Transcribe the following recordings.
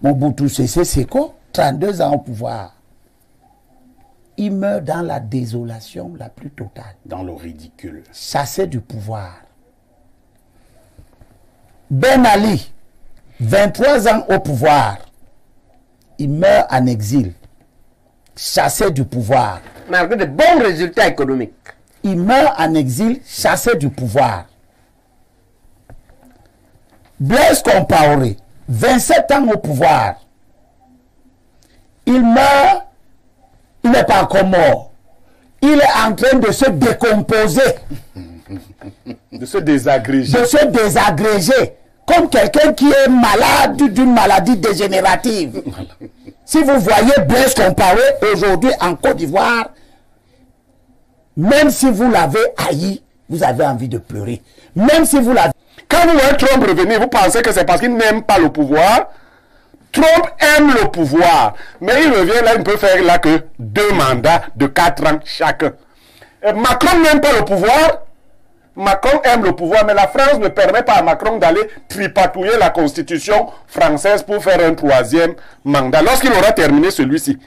Mobutu Sese Seko, 32 ans au pouvoir. Il meurt dans la désolation la plus totale. Dans le ridicule. Chassé du pouvoir. Ben Ali, 23 ans au pouvoir. Il meurt en exil. Chassé du pouvoir. Malgré de bons résultats économiques. Il meurt en exil, chassé du pouvoir. Blaise Compaoré, 27 ans au pouvoir. Il meurt, il n'est pas encore mort. Il est en train de se décomposer. De se désagréger. De se désagréger. Comme quelqu'un qui est malade d'une maladie dégénérative. Voilà. Si vous voyez Blaise Compaoré aujourd'hui en Côte d'Ivoire, même si vous l'avez haï, vous avez envie de pleurer. Même si vous l'avez... Quand vous voyez Trump revenir, vous pensez que c'est parce qu'il n'aime pas le pouvoir. Trump aime le pouvoir. Mais il revient là, il ne peut faire là que 2 mandats de 4 ans chacun. Et Macron n'aime pas le pouvoir. Macron aime le pouvoir, mais la France ne permet pas à Macron d'aller tripatouiller la constitution française pour faire un 3e mandat. Lorsqu'il aura terminé celui-ci,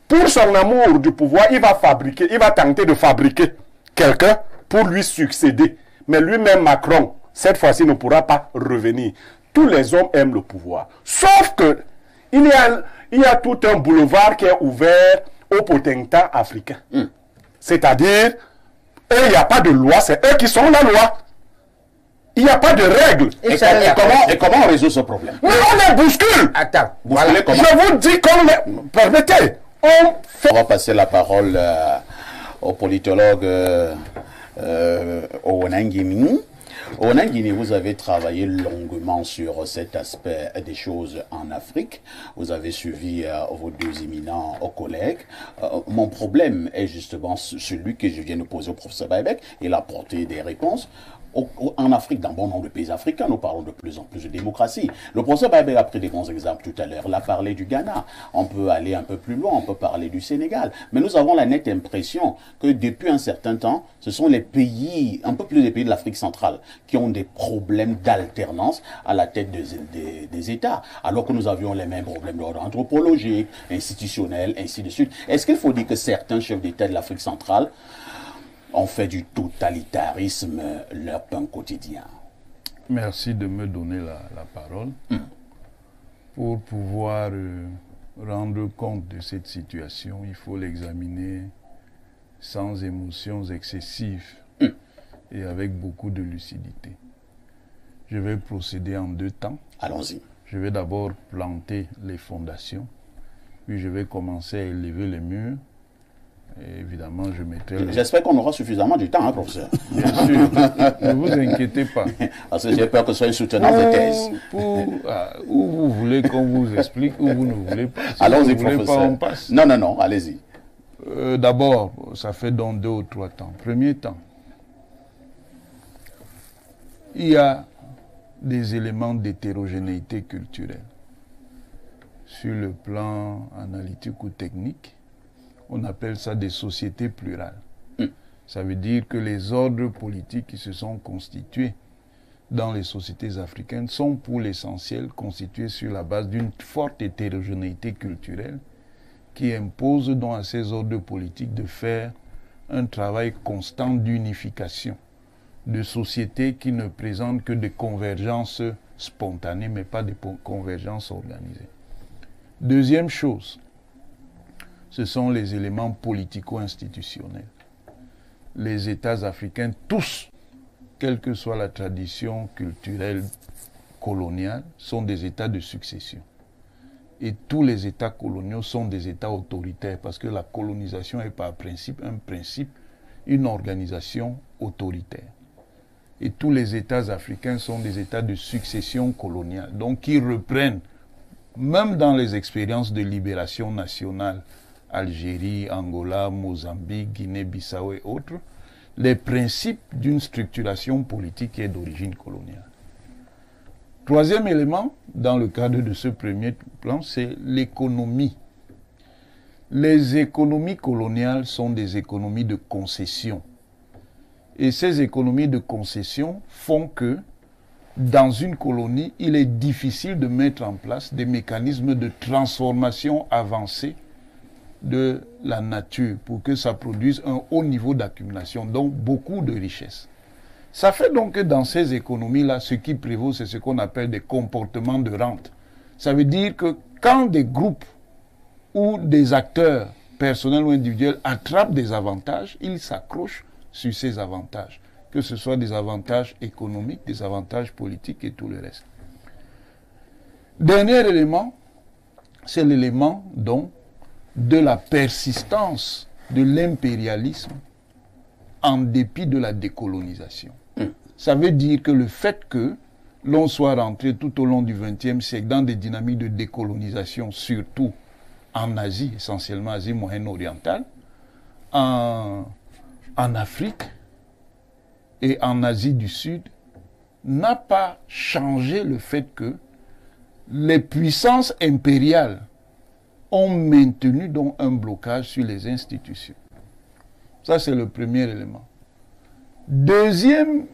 pour son amour du pouvoir, il va tenter de fabriquer quelqu'un pour lui succéder. Mais lui-même, Macron, cette fois-ci, ne pourra pas revenir. Tous les hommes aiment le pouvoir. Sauf que il y a tout un boulevard qui est ouvert aux potentats africains. C'est-à-dire, eux, il n'y a pas de loi, c'est eux qui sont la loi. Il n'y a pas de règles. Et comment on résout ce problème? Mais on les bouscule. Attends, voilà. Je vous dis qu'on les... Permettez. On va passer la parole au politologue Owanangini. Owanangini, vous avez travaillé longuement sur cet aspect des choses en Afrique. Vous avez suivi vos 2 éminents collègues. Mon problème est justement celui que je viens de poser au professeur Baïbek. Il a apporté des réponses. En Afrique, dans bon nombre de pays africains, nous parlons de plus en plus de démocratie. Le professeur Baïbek a pris des bons exemples tout à l'heure. Il a parlé du Ghana. On peut aller un peu plus loin, on peut parler du Sénégal. Mais nous avons la nette impression que depuis un certain temps, ce sont les pays, un peu plus des pays de l'Afrique centrale, qui ont des problèmes d'alternance à la tête des États. Alors que nous avions les mêmes problèmes d'ordre anthropologique, institutionnel, ainsi de suite. Est-ce qu'il faut dire que certains chefs d'État de l'Afrique centrale ont fait du totalitarisme leur pain quotidien? Merci de me donner la parole pour pouvoir rendre compte de cette situation. Il faut l'examiner sans émotions excessives et avec beaucoup de lucidité. Je vais procéder en 2 temps. Allons-y. Je vais d'abord planter les fondations, puis je vais commencer à élever les murs. Et évidemment, je mettrai... J'espère qu'on aura suffisamment du temps, hein, professeur. Bien sûr. Ne vous inquiétez pas. Parce que j'ai peur que ce soit une soutenance de thèse. Où vous voulez qu'on vous explique, ou vous ne voulez pas. Si allons-y, professeur. Pas, on passe. Non, allez-y. D'abord, ça fait donc 2 ou 3 temps. Premier temps, il y a des éléments d'hétérogénéité culturelle. Sur le plan analytique ou technique, on appelle ça des sociétés plurales. Ça veut dire que les ordres politiques qui se sont constitués dans les sociétés africaines sont pour l'essentiel constitués sur la base d'une forte hétérogénéité culturelle qui impose donc à ces ordres politiques de faire un travail constant d'unification, de sociétés qui ne présentent que des convergences spontanées, mais pas des convergences organisées. Deuxième chose, ce sont les éléments politico-institutionnels. Les États africains, tous, quelle que soit la tradition culturelle coloniale, sont des États de succession. Et tous les États coloniaux sont des États autoritaires, parce que la colonisation est par principe, une organisation autoritaire. Et tous les États africains sont des États de succession coloniale, donc qui reprennent, même dans les expériences de libération nationale, Algérie, Angola, Mozambique, Guinée-Bissau et autres, les principes d'une structuration politique qui est d'origine coloniale. Troisième élément, dans le cadre de ce premier plan, c'est l'économie. Les économies coloniales sont des économies de concession. Et ces économies de concession font que dans une colonie, il est difficile de mettre en place des mécanismes de transformation avancés de la nature pour que ça produise un haut niveau d'accumulation, donc beaucoup de richesses. Ça fait donc que dans ces économies-là, ce qui prévaut, c'est ce qu'on appelle des comportements de rente. Ça veut dire que quand des groupes ou des acteurs personnels ou individuels attrapent des avantages, ils s'accrochent sur ces avantages, que ce soit des avantages économiques, des avantages politiques et tout le reste. Dernier élément, c'est l'élément donc de la persistance de l'impérialisme en dépit de la décolonisation. Ça veut dire que le fait que l'on soit rentré tout au long du XXe siècle dans des dynamiques de décolonisation, surtout en Asie, essentiellement Asie moyenne-orientale, en Afrique et en Asie du Sud, n'a pas changé le fait que les puissances impériales ont maintenu donc un blocage sur les institutions. Ça, c'est le premier élément. Deuxième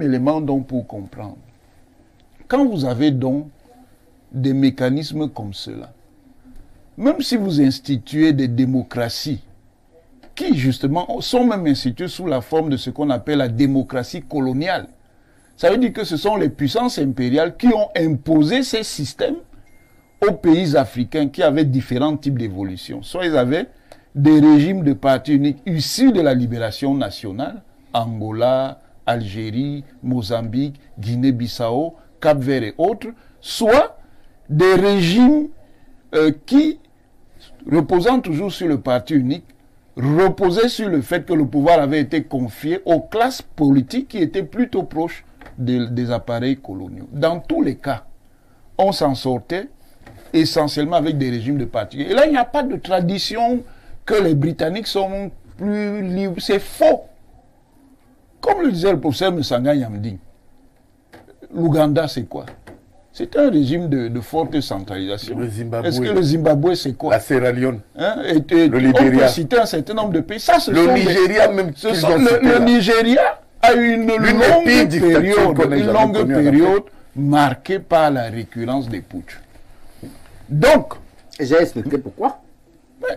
élément donc pour comprendre. Quand vous avez donc des mécanismes comme cela, même si vous instituez des démocraties qui justement sont même instituées sous la forme de ce qu'on appelle la démocratie coloniale, ça veut dire que ce sont les puissances impériales qui ont imposé ces systèmes aux pays africains qui avaient différents types d'évolution. Soit ils avaient des régimes de parti unique issus de la libération nationale, Angola, Algérie, Mozambique, Guinée-Bissau, Cap-Vert et autres, soit des régimes qui, reposant toujours sur le parti unique, reposaient sur le fait que le pouvoir avait été confié aux classes politiques qui étaient plutôt proches des appareils coloniaux. Dans tous les cas, on s'en sortait essentiellement avec des régimes de parti. Et là, il n'y a pas de tradition que les Britanniques sont plus libres. C'est faux. Comme le disait le professeur Msanga Yamding, l'Ouganda, c'est quoi? C'est un régime de forte centralisation. Est-ce que le Zimbabwe, c'est quoi? La Sierra Leone. Le Libéria. On peut citer un certain nombre de pays. Ça, le Nigeria, même. Le Nigeria a une longue période marquée par la récurrence des putschs. Donc, j'ai expliqué pourquoi.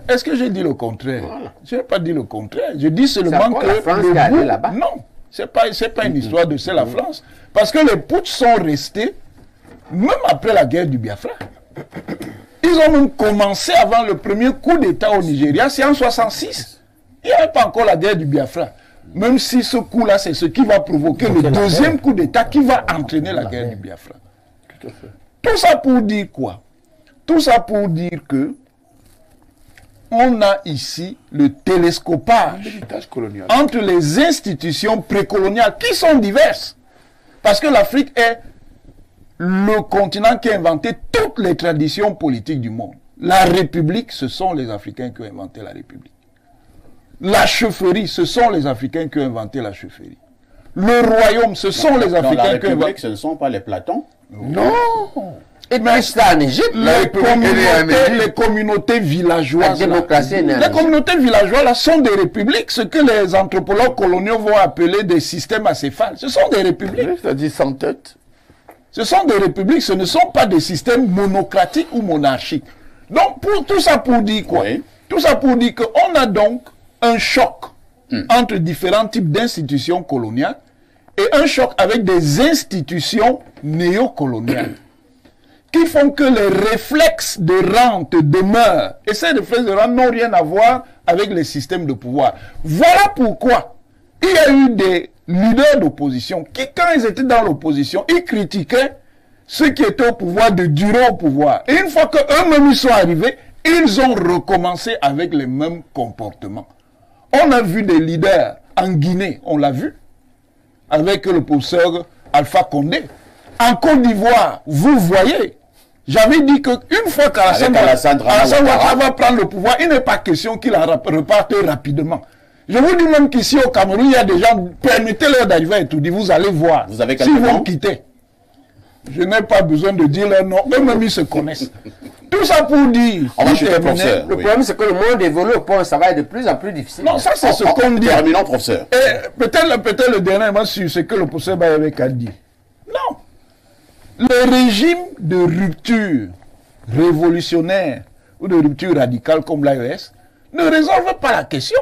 Est-ce que j'ai dit le contraire? Voilà. Je n'ai pas dit le contraire. Je dis seulement que la France qui est allée là-bas. Non, c'est pas une histoire de c'est la France. Parce que les putschs sont restés même après la guerre du Biafra. Ils ont même commencé avant le premier coup d'État au Nigeria, c'est en 1966. Il n'y avait pas encore la guerre du Biafra. Même si ce coup-là, c'est ce qui va provoquer le deuxième coup d'État qui va entraîner la guerre du Biafra. Tout ça pour dire quoi? Tout ça pour dire que on a ici le télescopage entre les institutions précoloniales qui sont diverses. Parce que l'Afrique est le continent qui a inventé toutes les traditions politiques du monde. La République, ce sont les Africains qui ont inventé la République. La chefferie, ce sont les Africains qui ont inventé la chefferie. Le royaume, ce sont les Africains qui ont inventé... Ce ne sont pas les Platons. Non. Et puis c'est en Égypte. Les communautés villageoises. Les communautés villageoises là, sont des républiques, ce que les anthropologues coloniaux vont appeler des systèmes acéphales. Ce sont des républiques. C'est-à-dire sans tête. Ce sont des républiques, ce ne sont pas des systèmes monocratiques ou monarchiques. Donc tout ça pour dire quoi? Oui. Tout ça pour dire qu'on a donc un choc entre différents types d'institutions coloniales et un choc avec des institutions néocoloniales qui font que les réflexes de rente demeurent. Et ces réflexes de rente n'ont rien à voir avec les systèmes de pouvoir. Voilà pourquoi il y a eu des leaders d'opposition qui, quand ils étaient dans l'opposition, ils critiquaient ceux qui étaient au pouvoir de durer au pouvoir. Et une fois qu'eux-mêmes ils sont arrivés, ils ont recommencé avec les mêmes comportements. On a vu des leaders en Guinée, on l'a vu, avec le professeur Alpha Condé. En Côte d'Ivoire, vous voyez, j'avais dit qu'une fois qu'Alassane Ouattara va prendre le pouvoir, il n'est pas question qu'il reparte rapidement. Je vous dis même qu'ici au Cameroun, il y a des gens, permettez-leur d'arriver à Etoudi, vous allez voir. Vous avez si vous quittez. Je n'ai pas besoin de dire leur nom, eux-mêmes ils se connaissent. Tout ça pour dire. Le problème, c'est que le monde évolue au point, ça va être de plus en plus difficile. Non, ça c'est ce qu'on dit. Terminons, professeur. Et peut-être le dernier mot sur ce que le professeur Bayabek a dit. Le régime de rupture révolutionnaire ou de rupture radicale comme l'AES ne résolve pas la question.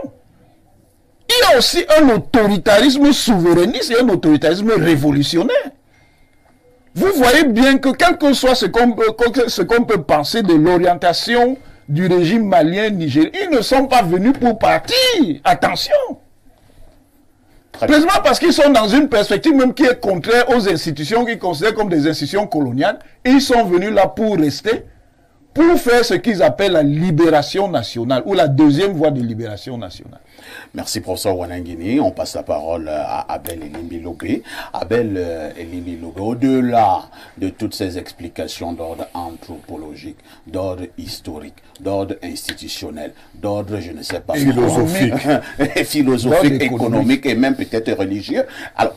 Il y a aussi un autoritarisme souverainiste et un autoritarisme révolutionnaire. Vous voyez bien que quel que soit ce qu'on peut penser de l'orientation du régime malien, nigérien, ils ne sont pas venus pour partir. Attention. Précisément parce qu'ils sont dans une perspective même qui est contraire aux institutions qu'ils considèrent comme des institutions coloniales. Et ils sont venus là pour rester, pour faire ce qu'ils appellent la libération nationale ou la deuxième voie de libération nationale. Merci, professeur Wanangini. On passe la parole à Abel Elimbi-Lobé. Abel Elimbi-Lobé, au-delà de toutes ces explications d'ordre anthropologique, d'ordre historique, d'ordre institutionnel, d'ordre, je ne sais pas, philosophique, économique et même peut-être religieux. Alors,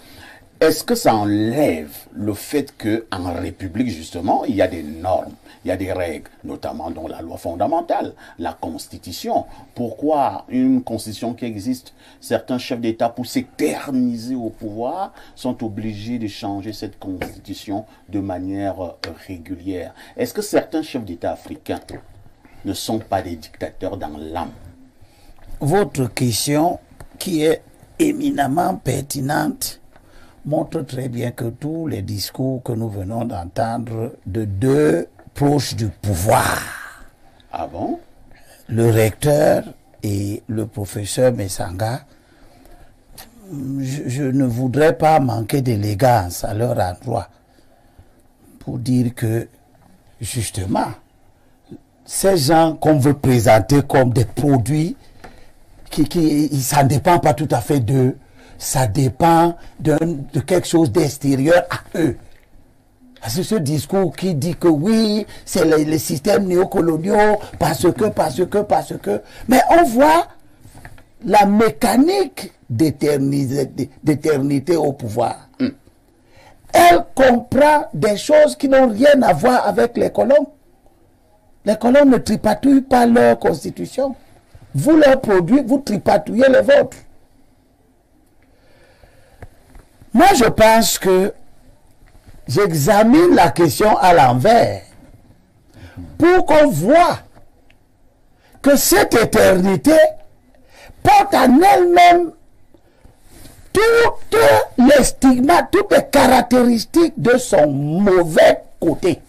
est-ce que ça enlève le fait qu'en République, justement, il y a des normes, il y a des règles, notamment dans la loi fondamentale, la Constitution? Pourquoi une Constitution qui existe, certains chefs d'État, pour s'éterniser au pouvoir, sont obligés de changer cette Constitution de manière régulière? Est-ce que certains chefs d'État africains ne sont pas des dictateurs dans l'âme? Votre question, qui est éminemment pertinente, montre très bien que tous les discours que nous venons d'entendre de deux proches du pouvoir, Ah bon? le recteur et le professeur Messanga, je ne voudrais pas manquer d'élégance à leur endroit pour dire que, justement, ces gens qu'on veut présenter comme des produits, ça ne dépend pas tout à fait d'eux, ça dépend de quelque chose d'extérieur à eux. C'est ce discours qui dit que oui, c'est les systèmes néocoloniaux, parce que. Mais on voit la mécanique d'éternité au pouvoir. Elle comprend des choses qui n'ont rien à voir avec les colons. Les colons ne tripatouillent pas leur constitution. Vous leur produisez, vous tripatouillez les vôtres. Moi, je pense que j'examine la question à l'envers pour qu'on voit que cette éternité porte en elle-même toutes les stigmates, toutes les caractéristiques de son mauvais côté.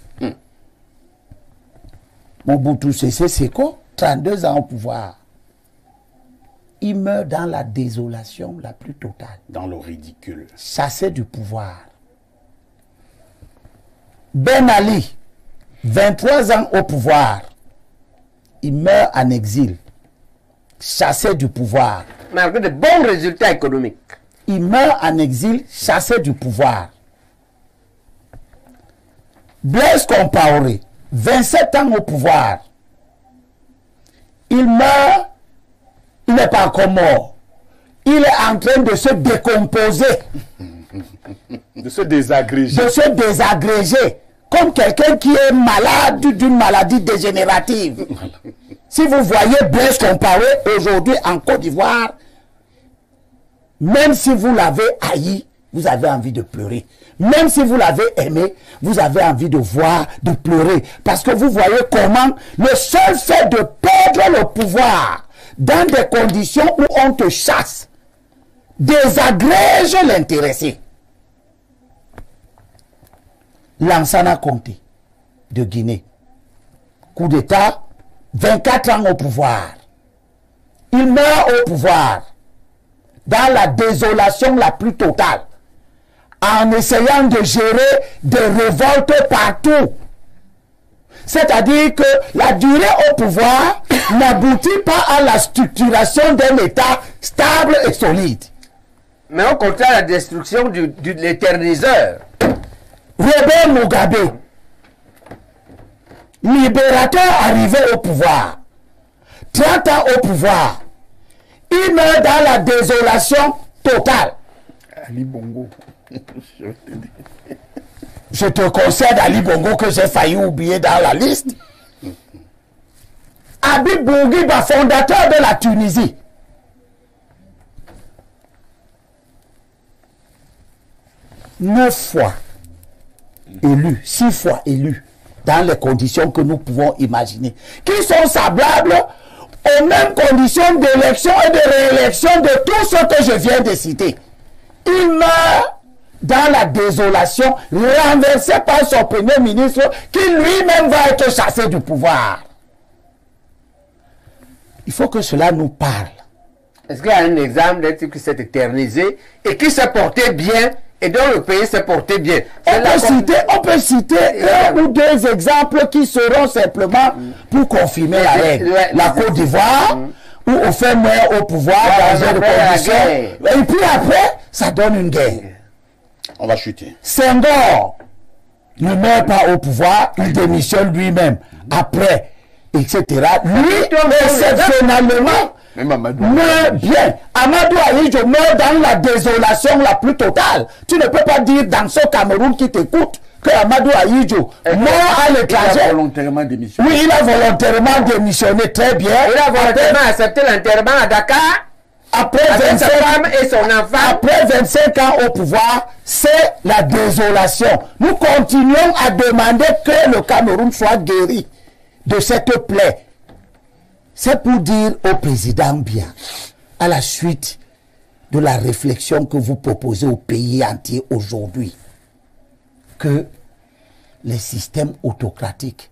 Mobutu Sese Seko, 32 ans au pouvoir. Il meurt dans la désolation la plus totale. Dans le ridicule. Chassé du pouvoir. Ben Ali, 23 ans au pouvoir. Il meurt en exil. Chassé du pouvoir. Malgré de bons résultats économiques. Il meurt en exil, chassé du pouvoir. Blaise Compaoré, 27 ans au pouvoir. Il meurt. Il n'est pas encore mort. Il est en train de se décomposer. De se désagréger. De se désagréger. Comme quelqu'un qui est malade d'une maladie dégénérative. Si vous voyez Blaise Compaoré aujourd'hui en Côte d'Ivoire, même si vous l'avez haï, vous avez envie de pleurer. Même si vous l'avez aimé, vous avez envie de voir, de pleurer. Parce que vous voyez comment le seul fait de perdre le pouvoir dans des conditions où on te chasse, désagrège l'intéressé. Lansana Conté de Guinée, coup d'État, 24 ans au pouvoir. Il meurt au pouvoir dans la désolation la plus totale, en essayant de gérer des révoltes partout. C'est-à-dire que la durée au pouvoir n'aboutit pas à la structuration d'un État stable et solide. Mais au contraire, la destruction de l'éterniseur. Robert Mugabe, libérateur arrivé au pouvoir, 30 ans au pouvoir, il meurt dans la désolation totale. Ali Bongo. Je te concède Ali Bongo que j'ai failli oublier dans la liste. Habib Bourguiba, fondateur de la Tunisie. Neuf fois, élus, 6 fois élus, dans les conditions que nous pouvons imaginer, qui sont semblables aux mêmes conditions d'élection et de réélection de tout ce que je viens de citer. Il meurt dans la désolation, renversé par son premier ministre, qui lui-même va être chassé du pouvoir. Il faut que cela nous parle. Est-ce qu'il y a un exemple d'un type qui s'est éternisé et qui s'est porté bien et dont le pays s'est porté bien? On peut citer un ou deux exemples qui seront simplement pour confirmer la règle. La Côte d'Ivoire, où on fait moins au pouvoir dans une condition. Et puis après, ça donne une guerre. On va chuter. Senghor ne meurt pas au pouvoir, il démissionne lui-même. Après, etc. Lui, exceptionnellement, meurt bien. Amadou Ahidjo meurt dans la désolation la plus totale. Tu ne peux pas dire dans ce Cameroun qui t'écoute que Amadou Ahidjo mort à l'étranger. Il a volontairement démissionné. Oui, il a volontairement démissionné, très bien. Il a volontairement accepté l'enterrement à Dakar. Après 25 femme et son enfant. Après 25 ans au pouvoir, c'est la désolation. Nous continuons à demander que le Cameroun soit guéri de cette plaie. C'est pour dire au président Biya, à la suite de la réflexion que vous proposez au pays entier aujourd'hui, que les systèmes autocratiques,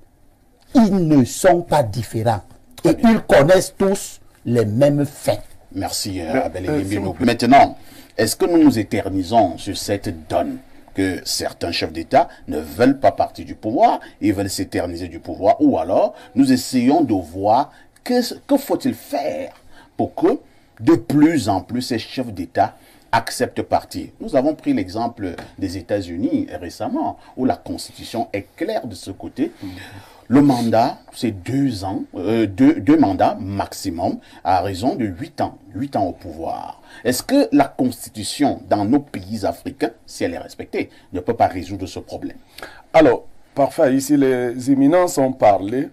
ils ne sont pas différents et ils connaissent tous les mêmes faits. Merci, Abel Elembino. Maintenant, est-ce que nous nous éternisons sur cette donne que certains chefs d'État ne veulent pas partir du pouvoir, ils veulent s'éterniser du pouvoir, ou alors nous essayons de voir que faut-il faire pour que de plus en plus ces chefs d'État acceptent partir. Nous avons pris l'exemple des États-Unis récemment, où la Constitution est claire de ce côté. Le mandat, c'est 2 ans, deux mandats maximum, à raison de 8 ans. 8 ans au pouvoir. Est-ce que la Constitution, dans nos pays africains, si elle est respectée, ne peut pas résoudre ce problème? Alors, parfait, ici les éminences ont parlé.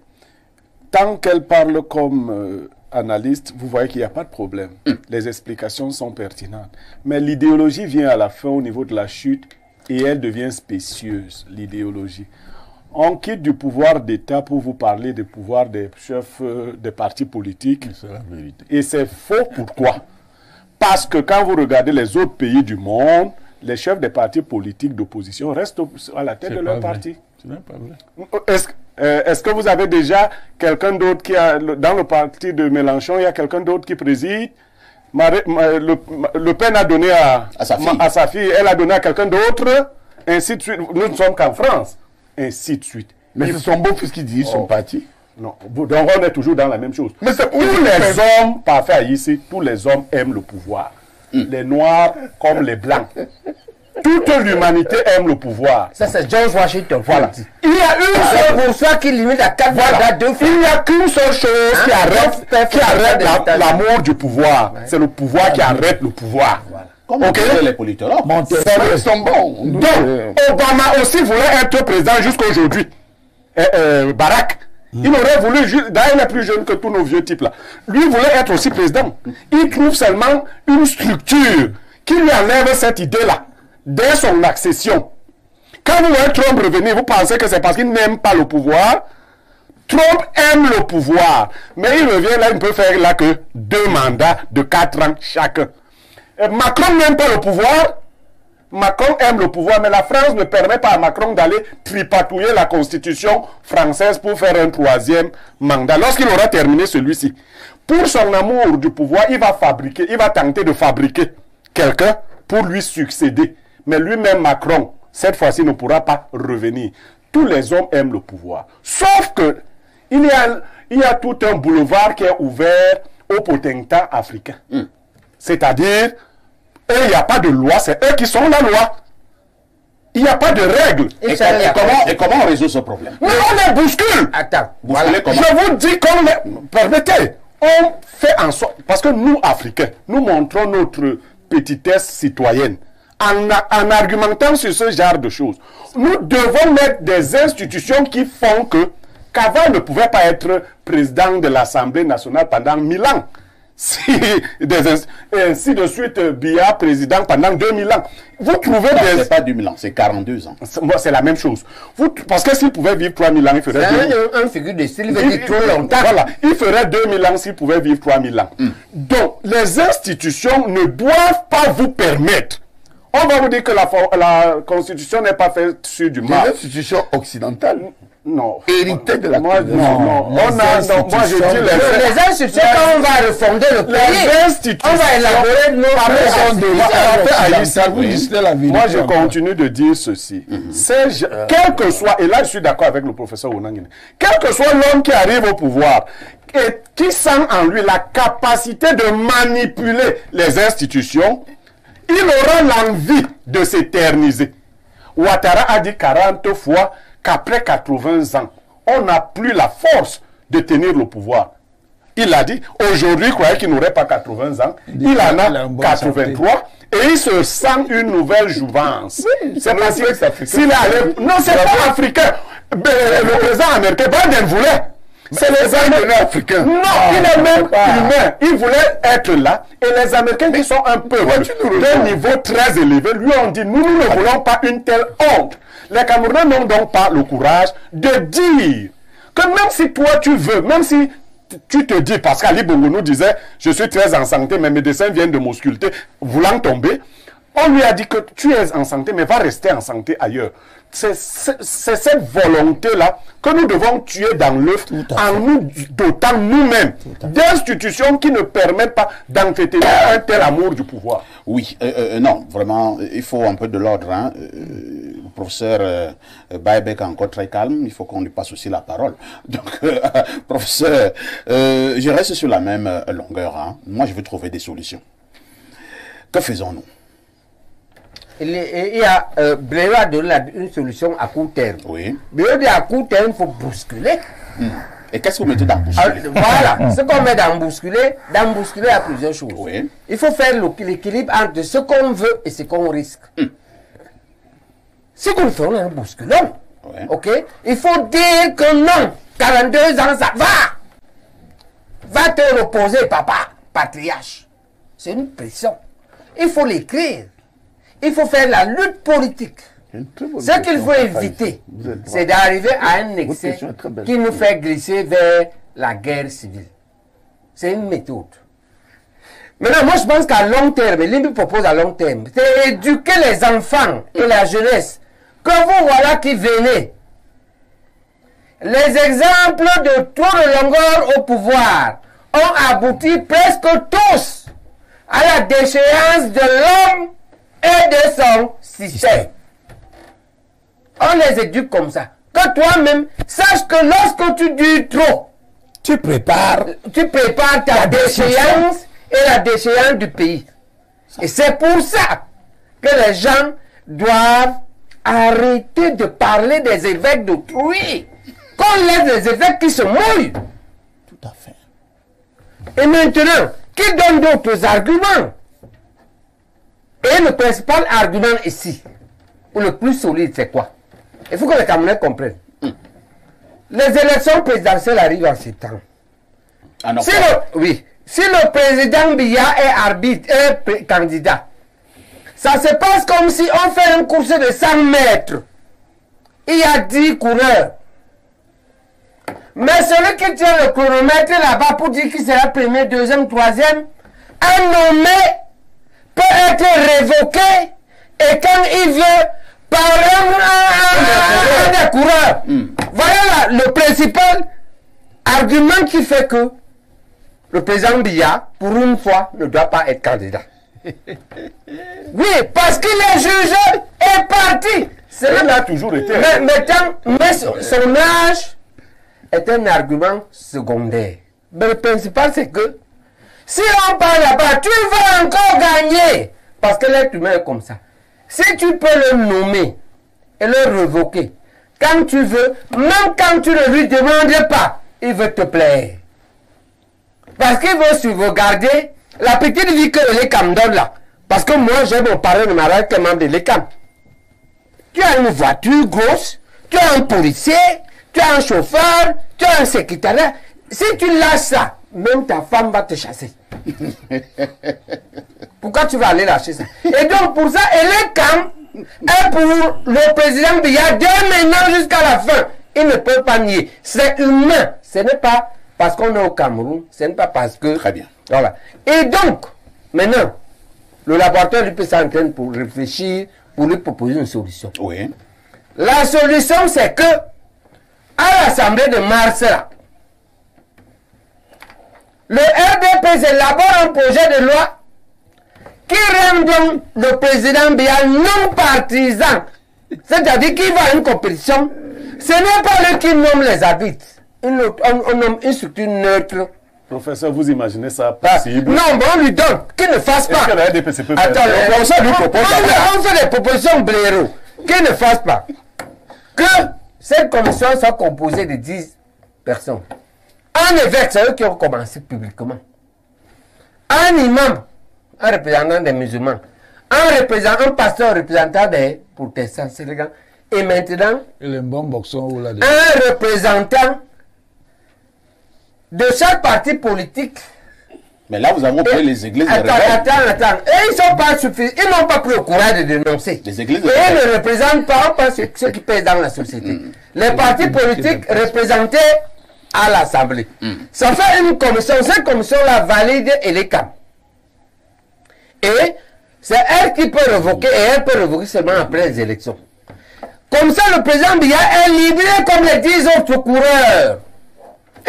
Tant qu'elles parlent comme analystes, vous voyez qu'il n'y a pas de problème. Les explications sont pertinentes. Mais l'idéologie vient à la fin au niveau de la chute et elle devient spécieuse, l'idéologie. On quitte du pouvoir d'État pour vous parler du pouvoir des chefs des partis politiques. C'est la vérité. Et c'est faux. Pourquoi? Parce que quand vous regardez les autres pays du monde, les chefs des partis politiques d'opposition restent à la tête de leur parti. C'est même pas vrai. Est-ce que vous avez déjà quelqu'un d'autre qui a, dans le parti de Mélenchon, il y a quelqu'un d'autre qui préside? Le Pen a donné à sa fille, elle a donné à quelqu'un d'autre, ainsi de suite. Nous ne sommes qu'en France. Ainsi de suite. Mais c'est son beau-fils qui dirige son parti. Non, donc on est toujours dans la même chose. Mais c'est tous les hommes, parfait ici, tous les hommes aiment le pouvoir. Les noirs comme les blancs. Toute l'humanité aime le pouvoir. Ça, c'est George Washington. Voilà. Il y a une seule pour ça qui limite à 4 mandats, 2 fois. Il n'y a qu'une seule chose qui arrête l'amour du pouvoir. C'est le pouvoir qui arrête le pouvoir. Voilà. Comme les politologues. Ils sont bons. Donc, Obama aussi voulait être président jusqu'à aujourd'hui. Barack. Il aurait voulu, d'ailleurs il est plus jeune que tous nos vieux types là. Lui voulait être aussi président. Il trouve seulement une structure qui lui enlève cette idée-là, dès son accession. Quand vous voyez Trump revenir, vous pensez que c'est parce qu'il n'aime pas le pouvoir. Trump aime le pouvoir. Mais il revient là, il ne peut faire là que 2 mandats de 4 ans chacun. Macron n'aime pas le pouvoir. Macron aime le pouvoir, mais la France ne permet pas à Macron d'aller tripatouiller la constitution française pour faire un 3e mandat. Lorsqu'il aura terminé celui-ci, pour son amour du pouvoir, il va tenter de fabriquer quelqu'un pour lui succéder. Mais lui-même, Macron, cette fois-ci, ne pourra pas revenir. Tous les hommes aiment le pouvoir. Sauf que il y a tout un boulevard qui est ouvert aux potentats africains. C'est-à-dire, eux, il n'y a pas de loi, c'est eux qui sont la loi. Il n'y a pas de règles. Et comment on résout ce problème? Mais on les bouscule. Attends, voilà. Je vous dis qu'on les... Permettez, on fait en sorte... Parce que nous, Africains, nous montrons notre petitesse citoyenne en argumentant sur ce genre de choses. Nous devons mettre des institutions qui font que Kava ne pouvait pas être président de l'Assemblée nationale pendant 1000 ans. ainsi de suite, Biya président pendant 2000 ans. Vous trouvez Non, des... c'est pas 2000 ans, c'est 42 ans. Moi, c'est la même chose. Parce que s'il pouvait vivre 3000 ans, il ferait... C'est un figure de style, il veut dire trop longtemps. Voilà, il ferait 2000 ans s'il pouvait vivre 3000 ans. Donc, les institutions ne doivent pas vous permettre. On va vous dire que la Constitution n'est pas faite sur du Des mal. institutions occidentales. Non. Hérité de la Moi, non. Moi, je dis Les institutions, quand on va refonder le pays, les institutions. on va élaborer nos Moi, je continue de dire ceci. Quel que soit, et là, je suis d'accord avec le professeur Onangine, quel que soit l'homme qui arrive au pouvoir et qui sent en lui la capacité de manipuler les institutions, il aura l'envie de s'éterniser. Ouattara a dit 40 fois qu'après 80 ans, on n'a plus la force de tenir le pouvoir. Il a dit, aujourd'hui, il croyait qu'il n'aurait pas 80 ans. Il en a 83 et il se sent une nouvelle jouvence. C'est pas s'il est allé... Non, c'est pas africain. Le président américain, Biden voulait. C'est les Américains. Non, il est même humain. Il voulait être là. Et les Américains qui sont un peu d'un niveau très élevé lui ont dit, nous ne voulons pas une telle honte. Les Camerounais n'ont donc pas le courage de dire que même si toi tu veux, même si tu te dis, parce qu'Ali Bongo nous disait, je suis très en santé, mes médecins viennent de m'ausculter, voulant tomber, on lui a dit que tu es en santé, mais va rester en santé ailleurs. C'est cette volonté-là que nous devons tuer dans l'œuf en nous dotant nous-mêmes d'institutions qui ne permettent pas d'entretenir un tel amour du pouvoir. Oui, non, vraiment, il faut un peu de l'ordre. Hein. Le professeur Baïbek est encore très calme, il faut qu'on lui passe aussi la parole. Donc, professeur, je reste sur la même longueur. Hein. Moi, je veux trouver des solutions. Que faisons-nous? Il y a Bléo a donné une solution à court terme. Oui. Bléo dit à court terme, il faut bousculer. Et qu'est-ce que vous mettez dans bousculer? Voilà, ce qu'on met dans bousculer, il y a plusieurs choses. Oui. Il faut faire l'équilibre entre ce qu'on veut et ce qu'on risque. Si nous faisons un bousculon, ok, il faut dire que non, 42 ans, ça va. Va te reposer, papa, patriarche. C'est une pression. Il faut l'écrire. Il faut faire la lutte politique. Ce qu'il faut éviter, c'est d'arriver à un excès qui nous fait glisser vers la guerre civile. C'est une méthode. Maintenant, moi je pense qu'à long terme, l'INPI propose à long terme, c'est éduquer les enfants et la jeunesse. Que vous voilà qui venez. Les exemples de trop de longueur au pouvoir ont abouti presque tous à la déchéance de l'homme et de son système. On les éduque comme ça. Que toi-même, sache que lorsque tu dis trop, tu prépares ta déchéance et la déchéance du pays. Et c'est pour ça que les gens doivent arrêter de parler des évêques d'autrui. Qu'on laisse les évêques qui se mouillent. Tout à fait. Et maintenant, qui donne d'autres arguments? Et le principal argument ici, ou le plus solide, c'est quoi? Il faut que les Camerounais comprennent. Les élections présidentielles arrivent en septembre. Si le président Biya est arbitre, est candidat, ça se passe comme si on fait une course de 100 mètres. Il y a 10 coureurs. Mais celui qui tient le chronomètre là-bas pour dire qu'il sera premier, deuxième, troisième, un nommé peut être révoqué et quand il veut parler à des coureurs. Voilà le principal argument qui fait que le président Biya, pour une fois, ne doit pas être candidat. Oui, parce qu'il est jugé et parti. Il a toujours été. Mais son âge est un argument secondaire. Mais le principal, c'est que si on parle là-bas, tu vas encore gagner. Parce que l'être humain est comme ça. Si tu peux le nommer et le révoquer, quand tu veux, même quand tu ne lui demandes pas, il veut te plaire. Parce qu'il veut sauvegarder la petite vie que l'ECAM donne là. Parce que moi, j'ai mon parent de mariage qui est membre de l'ECAM. Tu as une voiture grosse, tu as un policier, tu as un chauffeur, tu as un secrétaire. Si tu lâches ça, même ta femme va te chasser. Pourquoi tu vas aller lâcher ça? Et donc, pour ça, Elekam est pour le président Biya de maintenant jusqu'à la fin. Il ne peut pas nier. C'est humain. Ce n'est pas parce qu'on est au Cameroun. Ce n'est pas parce que... Très bien. Voilà. Et donc, maintenant, le laboratoire lui peut s'entraîner pour réfléchir, pour lui proposer une solution. Oui. La solution, c'est que, à l'Assemblée de mars, là, le RDP élabore un projet de loi qui rend donc le président Biya non partisan. C'est-à-dire qu'il va à une compétition. Ce n'est pas lui qui nomme les arbitres. On nomme une structure neutre. Professeur, vous imaginez ça possible? Non, mais on lui donne qu'il ne fasse pas. Est-ce que la RDPC peut faire Attends, on fait des propositions blaireaux. Qu'il ne fasse pas. Que cette commission soit composée de 10 personnes. Un évêque, c'est eux qui ont commencé publiquement. Un imam, un représentant des musulmans. Un pasteur représentant des protestants. Et maintenant, Et les bons boxons ou là un représentant de chaque parti politique. Mais là, vous avez pris les églises de rebelles. Attends. Et ils sont pas suffisants. Ils n'ont pas pris le courage de dénoncer. Les églises de Et ils rebelles. ne représentent pas ceux qui pèsent dans la société. Les partis politiques représentés à l'Assemblée. Ça fait une commission. Cette commission-là valide Elekam. Et c'est elle qui peut révoquer. Et elle peut révoquer seulement après les élections. Comme ça, le président Biya est libéré comme les 10 autres coureurs.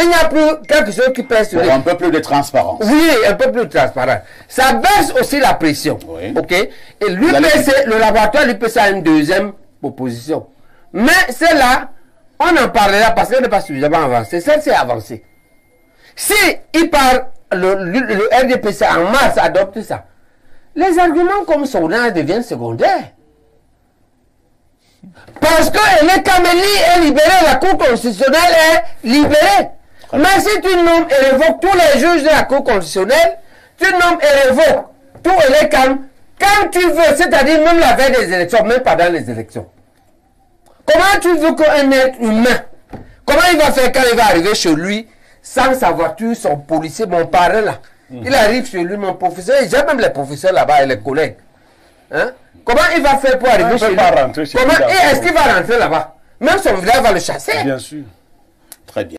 Il n'y a plus quelque chose qui pèse sur lui. Pour un peu plus de transparence. Oui, un peu plus transparent. Ça baisse aussi la pression. Oui. Ok? Et l'UPC, le laboratoire l'UPC a une deuxième proposition. Mais celle-là, on en parlera parce qu'elle n'est pas suffisamment avancée. Celle-ci est avancée. Si il part, le RDPC en mars adopte ça, les arguments comme son âge deviennent secondaires. Parce que Elekam est libéré, la Cour constitutionnelle est libérée. Mais si tu nommes et révoques tous les juges de la Cour constitutionnelle, tu nommes et révoques tout Elekam quand tu veux, c'est-à-dire même la veille des élections, même pendant les élections. Comment tu veux qu'un être humain, comment il va faire quand il va arriver chez lui, sans sa voiture, son policier, mon parrain là, il arrive chez lui, mon professeur, j'ai même les professeurs là-bas et les collègues. Hein? Comment il va faire pour arriver chez lui? Rentrer chez lui. Est-ce qu'il va rentrer là-bas? Même son village va le chasser. Bien sûr. Très bien.